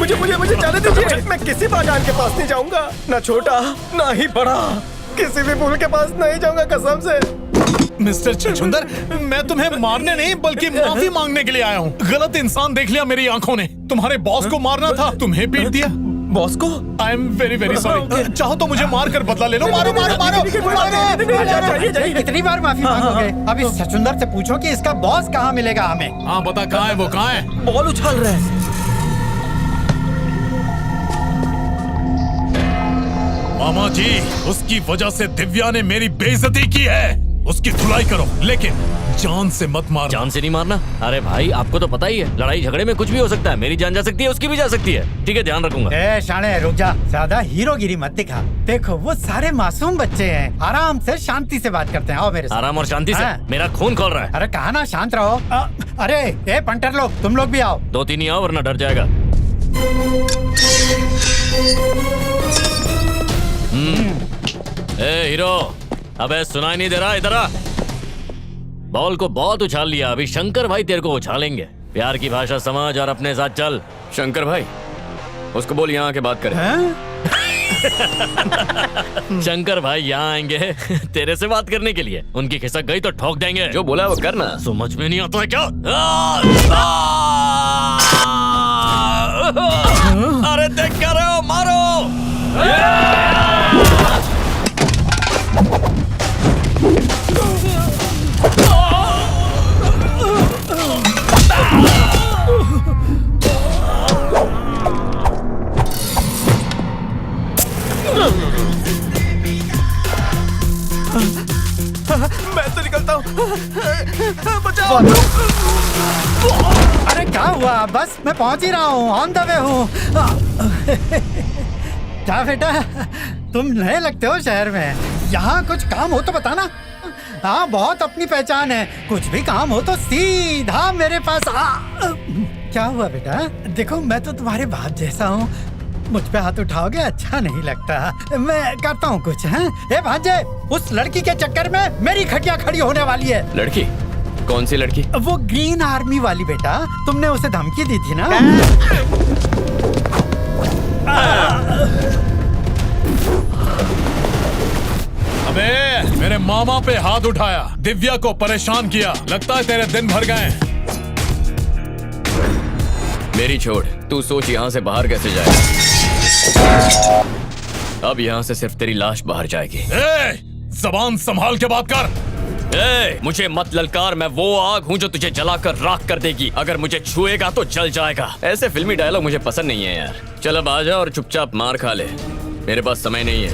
मुझे मुझे मुझे जाने दीजिए। मैं किसी बागान के पास नहीं जाऊंगा, ना छोटा ना ही बड़ा, किसी भी फूल के पास नहीं जाऊंगा कसम से। मिस्टर छछूंदर, मैं तुम्हें मारने नहीं बल्कि माफी मांगने के लिए आया हूँ। गलत इंसान देख लिया मेरी आंखों ने। तुम्हारे बॉस को मारना था, तुम्हें पीट दिया। बॉस को? I am very very sorry. चाहो तो मुझे मार कर बदला ले लो। मारो मारो मारो, कितनी बार माफी मांगोगे? अब इस छछूंदर से पूछो कि इसका बॉस कहाँ मिलेगा हमें। हाँ बता, कहाँ है वो, कहाँ है? बॉल उछाल रहे हैं। मामा जी, उसकी वजह से दिव्या ने मेरी बेइज्जती की है। उसकी धुलाई करो, लेकिन जान से मत मारना। जान से नहीं मारना? अरे भाई, आपको तो पता ही है, लड़ाई झगड़े में कुछ भी हो सकता है। मेरी जान जा सकती है, उसकी भी जा सकती है। ठीक है, ध्यान रखूंगा। ए शाणे, रुक जा, ज्यादा हीरोगिरी मत दिखा। देखो वो सारे मासूम बच्चे हैं, आराम से शांति से बात करते हैं। आओ मेरे साथ। आराम और शांति से? मेरा खून खोल रहा है। अरे कहा ना शांत रहो। अरे ए पंटर लोग, तुम लोग भी आओ। 2-3 ही आओ वरना डर जाएगा। ए हीरो, अबे सुनाई नहीं दे रहा? इधर आ। बॉल को बहुत उछाल लिया, अभी शंकर भाई तेरे को उछालेंगे। प्यार की भाषा समझ और अपने साथ चल। शंकर भाई, उसको बोल यहाँ आके बात करे। शंकर भाई यहाँ आएंगे तेरे से बात करने के लिए। उनकी खिसक गई तो ठोक देंगे। जो बोला वो करना। समझ में नहीं आता है क्या? अरे देख क्या रहे हो, मारो। मैं तो निकलता हूँ। बचाओ। अरे क्या हुआ? बस मैं पहुंच ही रहा हूँ, ऑन द वे हूँ। क्या बेटा, तुम नए लगते हो शहर में। यहाँ कुछ काम हो तो बताना। हाँ, बहुत अपनी पहचान है। कुछ भी काम हो तो सीधा मेरे पास आ। क्या हुआ बेटा? देखो मैं तो तुम्हारे बाप जैसा हूँ, मुझ पे हाथ उठाओगे अच्छा नहीं लगता। मैं करता हूँ कुछ। हैं? ए भांजे, उस लड़की के चक्कर में मेरी खटिया खड़ी होने वाली है। लड़की? कौन सी लड़की? वो ग्रीन आर्मी वाली बेटा, तुमने उसे धमकी दी थी ना? अबे मेरे मामा पे हाथ उठाया, दिव्या को परेशान किया। लगता है तेरे दिन भर गए। मेरी छोड़, तू सोच यहाँ से बाहर कैसे जाए। अब यहाँ से सिर्फ तेरी लाश बाहर जाएगी। ज़बान संभाल के बात कर। मुझे मत ललकार, मैं वो आग हूँ जो तुझे जलाकर राख कर देगी। अगर मुझे छुएगा तो जल जाएगा। ऐसे फिल्मी डायलॉग मुझे पसंद नहीं है यार। चल अब आ जा और चुपचाप मार खा ले, मेरे पास समय नहीं है।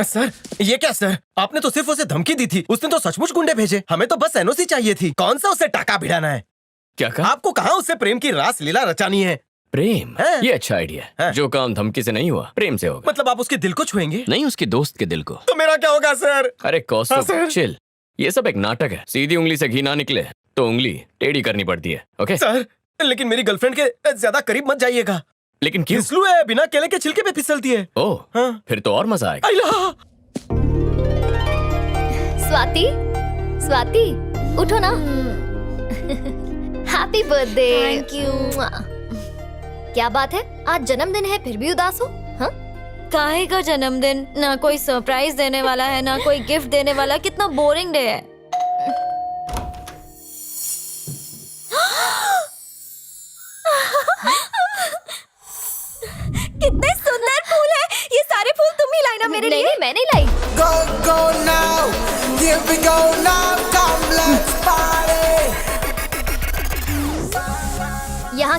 सर, ये क्या सर? आपने तो सिर्फ उसे धमकी दी थी, उसने तो सचमुच गुंडे भेजे। हमें तो बस एनओसी चाहिए थी। कौन सा उसे टाका भिड़ाना है? क्या कहा? आपको कहाँ उससे प्रेम की रास लीला रचानी है? प्रेम? ये अच्छा आइडिया है। जो काम धमकी से नहीं हुआ, प्रेम से होगा। मतलब आप उसके दिल को छुएंगे? नहीं, उसके दोस्त के दिल को। तो मेरा क्या होगा सर? अरे कौस्तुभ, चिल। ये सब एक नाटक है। सीधी उंगली से घी ना निकले तो उंगली टेढ़ी करनी पड़ती है। ओके सर, लेकिन मेरी गर्लफ्रेंड के ज्यादा करीब मत जाइएगा। लेकिन क्यों? फिसलू है, बिना केले के छिलके पे फिसलती है। ओह, हाँ। फिर तो और मजा आएगा। स्वाति, स्वाति, उठो ना। Happy birthday. Thank you. क्या बात है, आज जन्मदिन है फिर भी उदास हो? हाँ? काहे का जन्मदिन? ना कोई सरप्राइज देने वाला है, ना कोई गिफ्ट देने वाला। कितना बोरिंग डे है।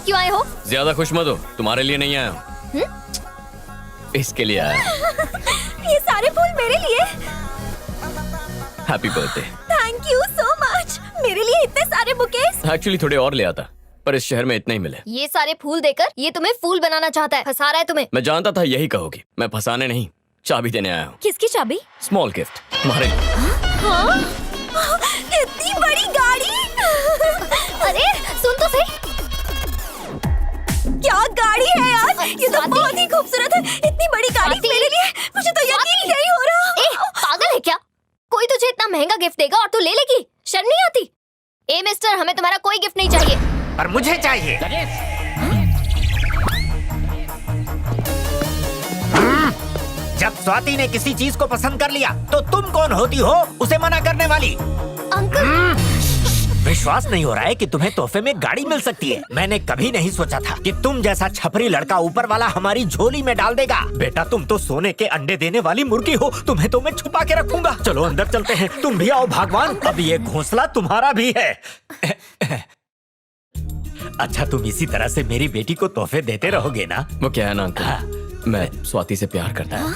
क्यों आए हो? ज्यादा खुश मत हो, तुम्हारे लिए नहीं आया हूँ, इसके लिए आया हूँ। ये सारे फूल मेरे लिए। Happy birthday. Thank you so much. मेरे लिए इतने सारे बुकेस। एक्चुअली थोड़े और ले आता, पर इस शहर में इतने ही मिले। ये सारे फूल देकर ये तुम्हें फूल बनाना चाहता है, फंसा रहा है तुम्हें। मैं जानता था यही कहोगी। मैं फंसाने नहीं, चाबी देने आया हूँ। किसकी चाबी? स्मॉल गिफ्ट तुम्हारे लिए। हाँ? इतनी बड़ी गाड़ी। अरे सुन तो सही, क्या गाड़ी है यार, ये तो बहुत ही खूबसूरत है। इतनी बड़ी गाड़ी मेरे लिए, मुझे तो यकीन नहीं हो रहा। ए, पागल है क्या? कोई तुझे इतना महंगा गिफ्ट देगा और तू ले लेगी? शर्म नहीं आती? ए मिस्टर, हमें तुम्हारा कोई गिफ्ट नहीं चाहिए। पर मुझे चाहिए। जब स्वाति ने किसी चीज को पसंद कर लिया तो तुम कौन होती हो उसे मना करने वाली? अंकल, विश्वास नहीं हो रहा है कि तुम्हें तोहफे में गाड़ी मिल सकती है। मैंने कभी नहीं सोचा था कि तुम जैसा छपरी लड़का ऊपर वाला हमारी झोली में डाल देगा। बेटा, तुम तो सोने के अंडे देने वाली मुर्गी हो, तुम्हें तो मैं छुपा के रखूंगा। चलो अंदर चलते हैं, तुम भी आओ भगवान, अब ये घोंसला तुम्हारा भी है। अच्छा, तुम इसी तरह से मेरी बेटी को तोहफे देते रहोगे ना? वो क्या है ना अंकल, मैं स्वाति से प्यार करता हूँ।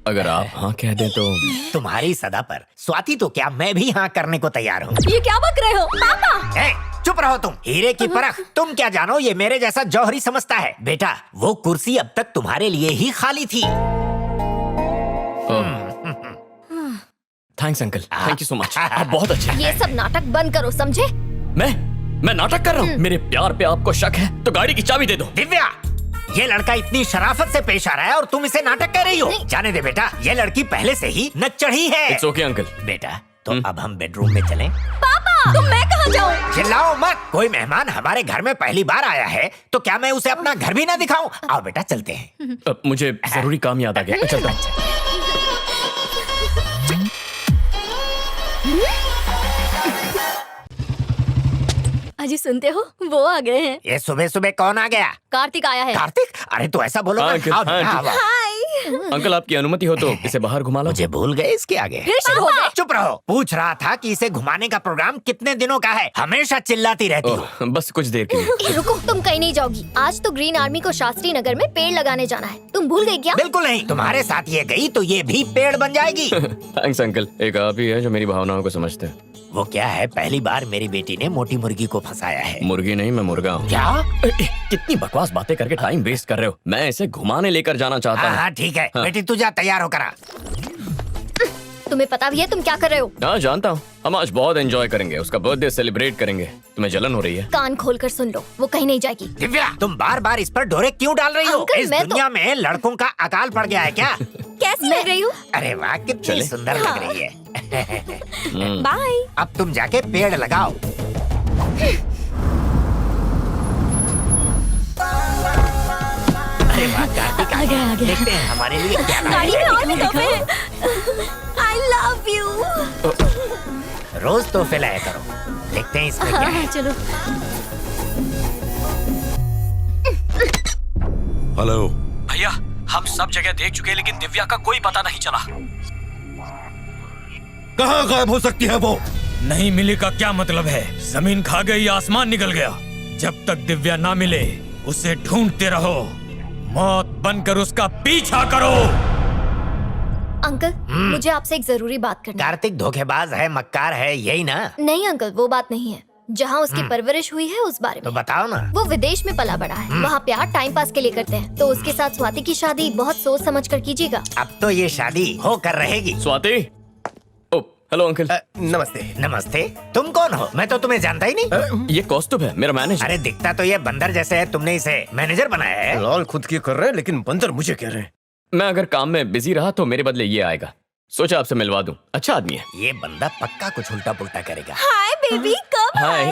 अगर आप हाँ कह दें तो। तुम्हारी सदा पर स्वाति तो क्या, मैं भी हाँ करने को तैयार हूँ। ये क्या बक रहे हो पापा? चुप रहो तुम, हीरे की परख। तुम क्या जानो ये मेरे जैसा जौहरी समझता है। बेटा, वो कुर्सी अब तक तुम्हारे लिए ही खाली थी। Thanks uncle, thank you so much, आप बहुत अच्छे हैं। ये सब नाटक बंद करो, समझे? मैं नाटक कर रहा हूँ? मेरे प्यार पे आपको शक है तो गाड़ी की चाबी दे दो। दिव्या, ये लड़का इतनी शराफत से पेश आ रहा है और तुम इसे नाटक कह रही हो। जाने दे बेटा, ये लड़की पहले से ही न चढ़ी है। It's okay uncle. बेटा, तो अब हम बेडरूम में चलें? पापा, तो मैं कहाँ जाऊँ? चिल्लाओ मत। कोई मेहमान हमारे घर में पहली बार आया है तो क्या मैं उसे अपना घर भी ना दिखाऊं? आओ बेटा, चलते हैं। मुझे जरूरी काम याद आ गया, चलता हूँ। अजी सुनते हो, वो आ गए हैं। ये सुबह सुबह कौन आ गया? कार्तिक आया है। कार्तिक? अरे तो ऐसा बोलो हाँ, ना। अंकल, आओ, हाँ, आओ, आओ। अंकल आपकी अनुमति हो तो इसे बाहर घुमा लो। मुझे भूल गए इसके आगे। फिर शुरू हो गए। चुप रहो। पूछ रहा था कि इसे घुमाने का प्रोग्राम कितने दिनों का है? हमेशा चिल्लाती रहती हो। ओह, बस कुछ देर के लिए। रुको, तुम कहीं नहीं जाओगी। आज तो ग्रीन आर्मी को शास्त्री नगर में पेड़ लगाने जाना है। तुम भूल गए क्या? बिल्कुल नहीं, तुम्हारे साथ ये गई तो ये भी पेड़ बन जाएगी। थैंक्स अंकल, एक आप ही है जो मेरी भावनाओं को समझते हैं। वो क्या है, पहली बार मेरी बेटी ने मोटी मुर्गी को फंसाया है। मुर्गी नहीं, मैं मुर्गा हूँ। क्या? कितनी बकवास बातें करके टाइम वेस्ट कर रहे हो। मैं इसे घुमाने लेकर जाना चाहता हूँ। हाँ ठीक है, हाँ। बेटी तू जा, तैयार होकर आ। तुम्हें पता भी है तुम क्या कर रहे हो? हाँ जानता हूँ, हम आज बहुत एंजॉय करेंगे, उसका बर्थडे सेलिब्रेट करेंगे। तुम्हें जलन हो रही है? कान खोल कर सुन लो, वो कहीं नहीं जाएगी। दिव्या, तुम बार बार इस पर डोरे क्यों डाल रही हो? अंकल, इस मैं तो- दुनिया में लड़कों का अकाल पड़ गया है क्या? कैसी लग रही हूँ? अरे वाह, कितनी चले? सुंदर लग रही है। बाय। अब तुम जाके पेड़ लगाओ। अरे वाह, कार्तिक आ गया। देखते हैं हमारे लिए क्या लाया गाड़ी है। में और भी तोहफे हैं। I love you। रोज तोहफे लाया करो, देखते हैं इसमें क्या है। चलो। हेलो भैया, हम सब जगह देख चुके हैं लेकिन दिव्या का कोई पता नहीं चला। कहाँ गायब हो सकती है वो? नहीं मिली का क्या मतलब है? जमीन खा गई या आसमान निकल गया? जब तक दिव्या ना मिले उसे ढूंढते रहो, मौत बनकर उसका पीछा करो। अंकल, मुझे आपसे एक जरूरी बात करनी है। कार्तिक धोखेबाज है, मक्कार है, यही ना? नहीं अंकल, वो बात नहीं है। जहाँ उसकी परवरिश हुई है उस बारे तो में। बताओ ना। वो विदेश में पला बड़ा है, वहाँ प्यार टाइम पास के लिए करते हैं। तो उसके साथ स्वाति की शादी बहुत सोच समझ कर कीजिएगा। अब तो ये शादी होकर रहेगी। स्वाति। ओ, हेलो अंकल। नमस्ते। नमस्ते। तुम कौन हो? मैं तो तुम्हें जानता ही नहीं। ये कॉस्ट्यूम है मेरा मैनेजर। अरे दिखता तो ये बंदर जैसे है, तुमने इसे मैनेजर बनाया है? लॉल खुद की कर रहे हैं लेकिन बंदर मुझे कह रहे हैं। मैं अगर काम में बिजी रहा तो मेरे बदले ये आएगा। सोचा आपसे मिलवा दूं, अच्छा आदमी है। ये बंदा पक्का कुछ उल्टा पुल्टा करेगा। हाय बेबी, कब हाय।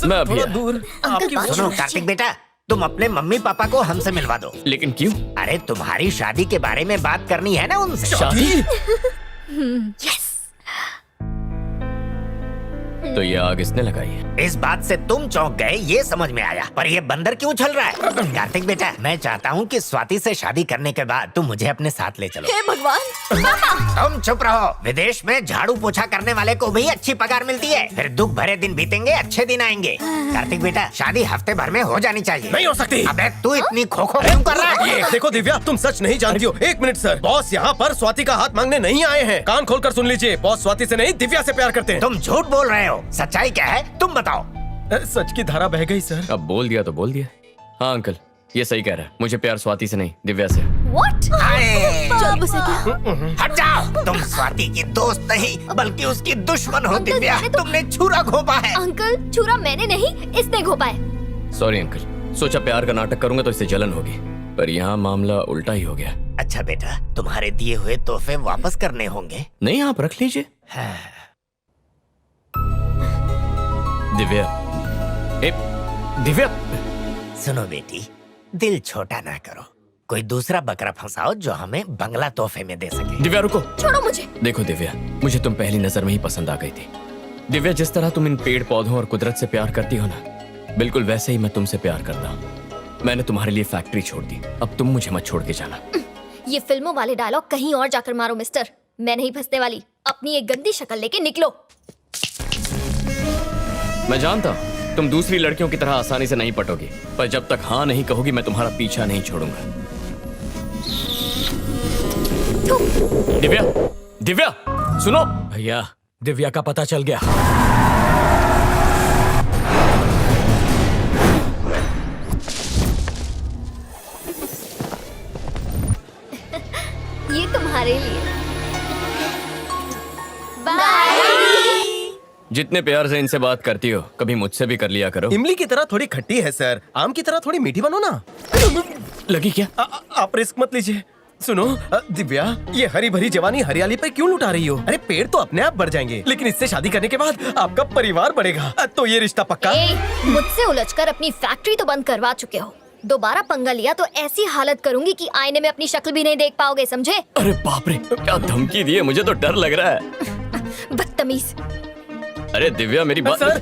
मैं अभी आया। अंकल बात सुनो कार्तिक बेटा, तुम अपने मम्मी पापा को हमसे मिलवा दो। लेकिन क्यों? अरे तुम्हारी शादी के बारे में बात करनी है ना उनसे। शादी? यस। तो ये आग इसने लगाई है। इस बात से तुम चौंक गए ये समझ में आया, पर ये बंदर क्यों उछल रहा है? कार्तिक बेटा, मैं चाहता हूँ कि स्वाति से शादी करने के बाद तुम मुझे अपने साथ ले चलो। हे भगवान, पापा। तुम चुप रहो। विदेश में झाड़ू पोछा करने वाले को भी अच्छी पगार मिलती है। फिर दुख भरे दिन बीतेंगे, अच्छे दिन आएंगे। कार्तिक बेटा, शादी हफ्ते भर में हो जानी चाहिए। नहीं हो सकती। अबे तू इतनी खोखो क्यों कर रहा है? देखो दिव्या, तुम सच नहीं जानती हो। एक मिनट सर, बॉस यहाँ पर स्वाति का हाथ मांगने नहीं आए हैं। कान खोलकर सुन लीजिए, बॉस स्वाति से नहीं दिव्या से प्यार करते हैं। तुम झूठ बोल रहे हो। सच्चाई क्या है तुम बताओ। सच की धारा बह गई सर। अब बोल दिया तो बोल दिया। हाँ अंकल, ये सही कह रहा है। मुझे प्यार स्वाति से नहीं, दिव्या से। What? चुप हट जाओ। तुम स्वाति की दोस्त नहीं बल्कि उसकी दुश्मन हो। अंकल, दिव्या, मैंने तो- तुमने छुरा घोंपा है। अंकल, छुरा मैंने नहीं, इसने घोपा है। सॉरी अंकल, सोचा प्यार का नाटक करूंगा तो इससे जलन होगी, पर यहाँ मामला उल्टा ही हो गया। अच्छा बेटा, तुम्हारे दिए हुए तोहफे वापस करने होंगे। नहीं, आप रख लीजिए। दिव्या, ए, दिव्या, सुनो बेटी, दिल छोटा ना करो। कोई दूसरा बकरा फंसाओ जो हमें बंगला तोहफे में दे सके। दिव्या रुको। छोड़ो मुझे। देखो दिव्या, मुझे तुम पहली नजर में ही पसंद आ गई थी। दिव्या, जिस तरह तुम इन पेड़ पौधों और कुदरत से प्यार करती हो ना, बिल्कुल वैसे ही मैं तुमसे प्यार करता हूँ। मैंने तुम्हारे लिए फैक्ट्री छोड़ दी, अब तुम मुझे मत छोड़ के जाना। ये फिल्मों वाले डायलॉग कहीं और जाकर मारो मिस्टर। मैं नहीं फंसने वाली। अपनी एक गंदी शक्ल लेके निकलो। मैं जानता हूँ तुम दूसरी लड़कियों की तरह आसानी से नहीं पटोगी, पर जब तक हाँ नहीं कहोगी मैं तुम्हारा पीछा नहीं छोड़ूंगा। दिव्या, दिव्या, सुनो। भैया, दिव्या का पता चल गया। ये तुम्हारे लिए। बाय। जितने प्यार से इनसे बात करती हो, कभी मुझसे भी कर लिया करो। इमली की तरह थोड़ी खट्टी है सर, आम की तरह थोड़ी मीठी बनो ना। लगी क्या? आप रिस्क मत लीजिए। सुनो दिव्या, ये हरी भरी जवानी हरियाली पर क्यों लुटा रही हो? अरे पेड़ तो अपने आप बढ़ जाएंगे, लेकिन इससे शादी करने के बाद आपका परिवार बढ़ेगा। तो ये रिश्ता पक्का? मुझसे उलझकर अपनी फैक्ट्री तो बंद करवा चुके हो। दोबारा पंगा लिया तो ऐसी हालत करूंगी कि आईने में अपनी शक्ल भी नहीं देख पाओगे, समझे? अरे बाप रे, क्या धमकी दी है, मुझे तो डर लग रहा है। बदतमीज। अरे दिव्या, मेरी बात। सर,